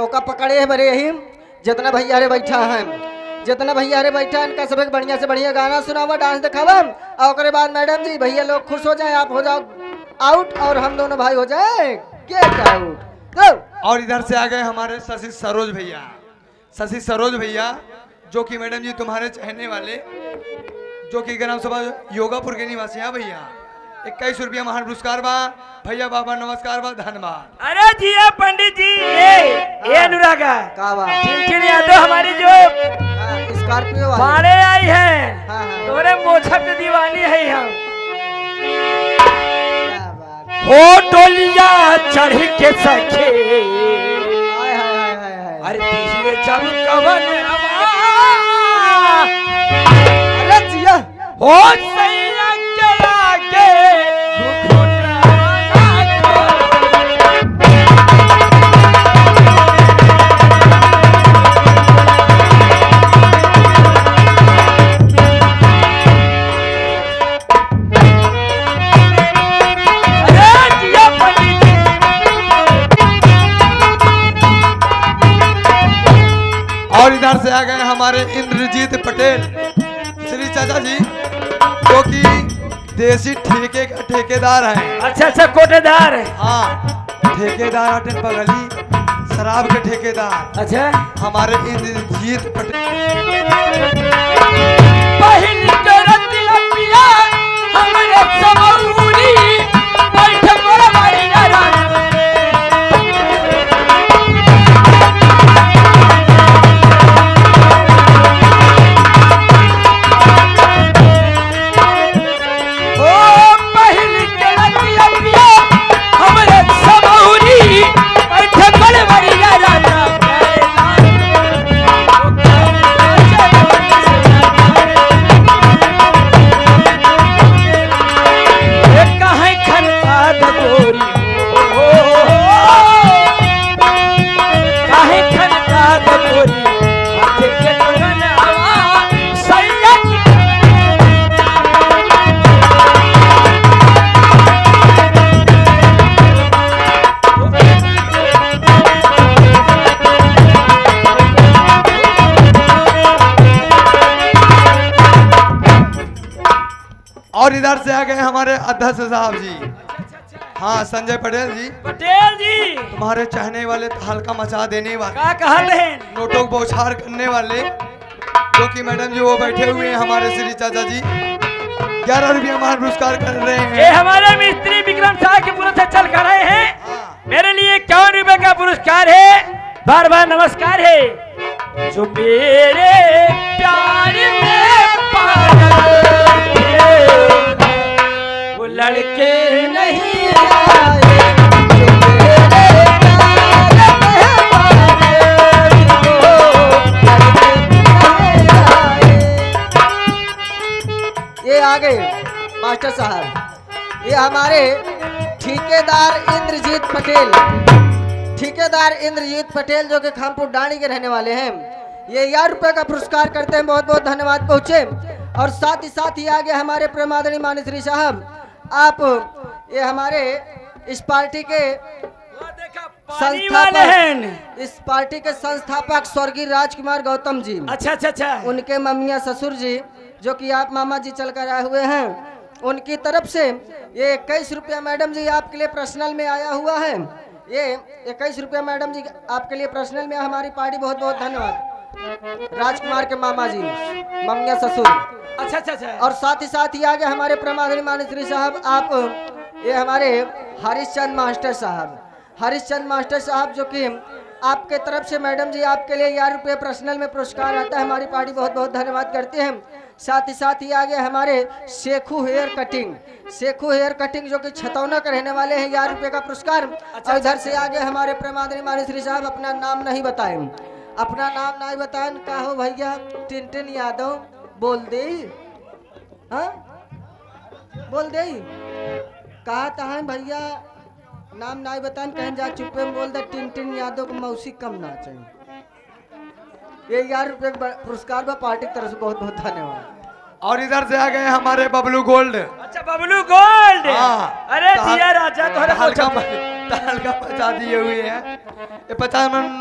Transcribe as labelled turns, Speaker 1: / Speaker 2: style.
Speaker 1: तो का पकड़े है बरे ही जितना भैया रे बैठा है, जितना भैया रे बैठा है इनका सब बढ़िया से बढ़िया गाना सुनावा, डांस दिखावा और उसके बाद मैडम जी भैया लोग खुश हो जाए, आप हो जाओ आउट और हम दोनों भाई हो जाए गेट आउट। तो
Speaker 2: और इधर से आ गए हमारे शशि सरोज भैया, शशि सरोज भैया जो कि मैडम जी तुम्हारे चाहने वाले, जो कि ग्राम सभा योगापुर के निवासी हैं भैया। 21 रुपया महान पुरस्कार बा भैया, बाबा नमस्कार बा, धन्यवाद।
Speaker 3: अरे जी पंडित जी ये अनुरागा
Speaker 1: का बात
Speaker 3: चिंचिन यादव हमारी जो
Speaker 1: स्कॉर्पियो
Speaker 3: बाड़े आई है,
Speaker 1: हाँ, हाँ।
Speaker 3: तोरे मोछक दीवानी है हम।
Speaker 1: क्या बात,
Speaker 3: हो टोलिया चढ़ के सखे
Speaker 1: हाय हाय हाय हाय हाय।
Speaker 3: अरे तीसरे चल कवन
Speaker 1: अरे जिया
Speaker 3: हो सैया के आगे
Speaker 2: और इधर से आ गए हमारे इंद्रजीत पटेल श्री चाचा जी, जो कि देसी ठेके का ठेकेदार हैं।
Speaker 3: अच्छा अच्छा कोटेदार है।
Speaker 2: हाँ, ठेकेदार अटन बगली शराब के ठेकेदार
Speaker 3: अच्छा
Speaker 2: हमारे इंद्रजीत पटेल।
Speaker 3: पहिल के रतिया पिया हमरे समौरी बैठ मोर बारी रात। ओ पहिल के रतिया पिया हमरे समौरी बैठ मोर बारी रात।
Speaker 2: और इधर से आ गए हमारे अध्यक्ष साहब जी, हाँ संजय पटेल जी,
Speaker 3: पटेल जी
Speaker 2: तुम्हारे चाहने वाले हल्का मचा देने वाले,
Speaker 3: क्या कहते हैं?
Speaker 2: नोटों को बौछार करने वाले, जो कि मैडम जी वो बैठे हुए हैं हमारे श्री चाचा जी, 11 रुपया महान पुरस्कार कर रहे
Speaker 3: ये
Speaker 2: हैं।
Speaker 3: हमारे मिस्त्री विक्रम साहब के पुरस्कार चल कर रहे हैं। मेरे लिए 51 रुपए का पुरस्कार है, बार बार नमस्कार है। जो मेरे प्यार में पागल थे, वो लड़के नहीं आए।
Speaker 1: ये आ गए मास्टर साहब, ये हमारे ठेकेदार इंद्रजीत पटेल, ठेकेदार इंद्रजीत पटेल जो कि खामपुर डाणी के रहने वाले हैं। ये 1000 रुपए का पुरस्कार करते हैं, बहुत बहुत धन्यवाद पहुंचे। और साथ ही आगे हमारे प्रेमादरणीय मानश्री साहब, आप ये हमारे इस पार्टी के संस्थापक, इस पार्टी के संस्थापक स्वर्गीय राजकुमार गौतम जी,
Speaker 3: अच्छा अच्छा अच्छा,
Speaker 1: उनके मम्मिया ससुर जी जो कि आप मामा जी चल कर आए हुए हैं, उनकी तरफ से ये 21 रुपया मैडम जी आपके लिए पर्सनल में आया हुआ है। ये 21 रुपया मैडम जी आपके लिए पर्सनल में, हमारी पार्टी बहुत बहुत धन्यवाद। राजकुमार के मामा जी, मम्मिया ससुर,
Speaker 3: अच्छा अच्छा अच्छा।
Speaker 1: और साथ ही आगे हमारे प्रमादरी मानश्री साहब, आप ये हमारे हरिश्चंद्र मास्टर साहब, हरिश्चंद्र मास्टर साहब जो कि आपके तरफ से मैडम जी आपके लिए 1000 रुपये पर्सनल में पुरस्कार आता है, हमारी पार्टी बहुत बहुत धन्यवाद करते हैं। साथ ही आगे हमारे Shekhu hair cutting, Shekhu hair cutting जो कि छतौना के रहने वाले हैं, 1000 रुपये का पुरस्कार। और इधर से आगे हमारे प्रेमादरी मानश्री साहब अपना नाम नहीं बताएं, अपना नाम नहीं बताएं, का हो भैया टिनटिन यादव बोल दे, हाँ बोल दे, कहा है भैया नाम नहीं बताएं, कहीं जा चुप्पे में बोल दे टिनटिन यादव को मौसी कम ना चाहिए। ये 1000 रुपये पुरस्कार बा पार्टी की तरफ से, बहुत बहुत धन्यवाद।
Speaker 2: और इधर से आ गए हमारे बबलू गोल्ड,
Speaker 3: अच्छा बबलू गोल्ड,
Speaker 2: हाँ,
Speaker 3: अरे दिया राजा तो
Speaker 2: हल्का मचा दिए हुए हैं। ये 50